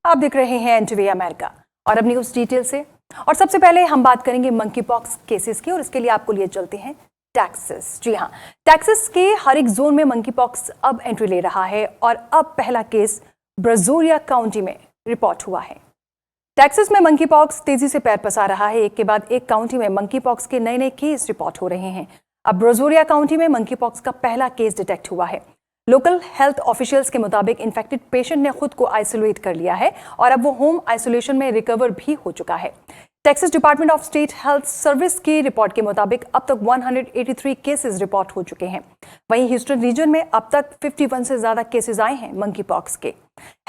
आप देख रहे हैं एनटीवी अमेरिका और अब न्यूज डिटेल से। और सबसे पहले हम बात करेंगे मंकी पॉक्स केसेस की और इसके लिए आपको लिए चलते हैं टेक्सास। जी हाँ, टेक्सास के हर एक जोन में मंकी पॉक्स अब एंट्री ले रहा है और अब पहला केस ब्राजोरिया काउंटी में रिपोर्ट हुआ है। टेक्सास में मंकी पॉक्स तेजी से पैर पसार रहा है। एक के बाद एक काउंटी में मंकी पॉक्स के नए नए केस रिपोर्ट हो रहे हैं। अब ब्राजोरिया काउंटी में मंकी पॉक्स का पहला केस डिटेक्ट हुआ है। लोकल हेल्थ ऑफिशियल्स के मुताबिक इन्फेक्टेड पेशेंट ने खुद को आइसोलेट कर लिया है और अब वो होम आइसोलेशन में रिकवर भी हो चुका है। Texas department of state health service की रिपोर्ट के मुताबिक अब तक 183 केसेस रिपोर्ट हो चुके हैं। वहीं ह्यूस्टन रीजन में अब तक 51 से ज्यादा केसेस आए हैं मंकी पॉक्स के।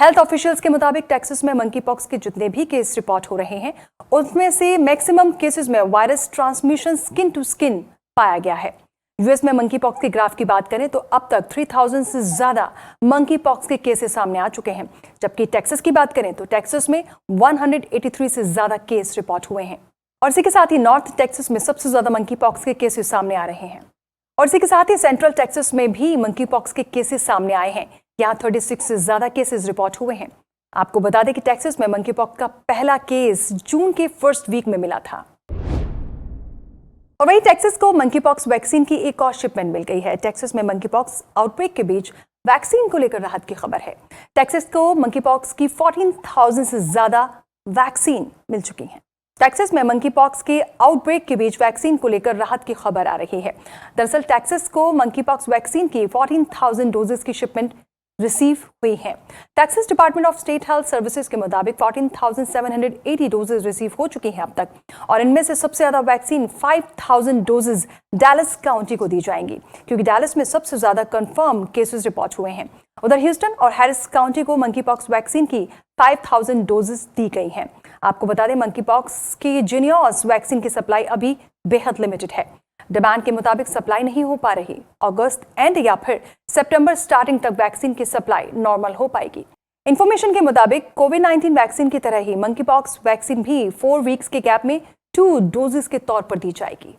हेल्थ ऑफिशियल्स के मुताबिक टेक्सास में मंकी पॉक्स के जितने भी केस रिपोर्ट हो रहे हैं उसमें से मैक्सिमम केसेस में virus transmission skin to skin पाया गया है। यूएस में मंकी पॉक्स के ग्राफ की बात करें तो अब तक 3000 से ज्यादा मंकी पॉक्स के केसेस सामने आ चुके हैं, जबकि टेक्सास की बात करें तो टेक्सास में 183 से ज्यादा केस रिपोर्ट हुए हैं। और इसी के साथ ही नॉर्थ टेक्सास में सबसे ज्यादा मंकी पॉक्स के केसेस सामने आ रहे हैं। और इसी के साथ ही सेंट्रल टेक्सास में भी मंकी पॉक्स के केसेस सामने आए हैं। यहाँ 36 से ज्यादा केसेस रिपोर्ट हुए हैं। आपको बता दें कि टेक्सास में मंकी पॉक्स का पहला केस जून के फर्स्ट वीक में मिला था। और वहीं टेक्सास को मंकी पॉक्स वैक्सीन की एक और शिपमेंट मिल गई है। टेक्सास में मंकी पॉक्स आउटब्रेक के बीच वैक्सीन को लेकर राहत की खबर है। टेक्सास को मंकी पॉक्स की 14,000 से ज्यादा वैक्सीन मिल चुकी है। टेक्सास में मंकी पॉक्स के आउटब्रेक के बीच वैक्सीन को लेकर राहत की खबर आ रही है। दरअसल टेक्सास को मंकी पॉक्स वैक्सीन की 14,000 डोजेस की शिपमेंट रिसीव हुई है। Texas department of state health services के मुताबिक 14,780 डोजेज रिसीव हो चुकी हैं अब तक, और इनमें से सबसे ज्यादा वैक्सीन 5,000 डोजेज डैलस काउंटी को दी जाएंगी, क्योंकि डैलस में सबसे ज्यादा कंफर्म केसेस रिपोर्ट हुए हैं। उधर ह्यूस्टन और हैरिस काउंटी को मंकी पॉक्स वैक्सीन की 5,000 डोजेज दी गई हैं। आपको बता दें, मंकी पॉक्स की जिनियस वैक्सीन की सप्लाई अभी बेहद लिमिटेड है। डिमांड के मुताबिक सप्लाई नहीं हो पा रही। अगस्त एंड या फिर सितंबर स्टार्टिंग तक वैक्सीन की सप्लाई नॉर्मल हो पाएगी। इंफॉर्मेशन के मुताबिक कोविड-19 वैक्सीन की तरह ही मंकी पॉक्स वैक्सीन भी 4 वीक्स के गैप में 2 डोजेस के तौर पर दी जाएगी।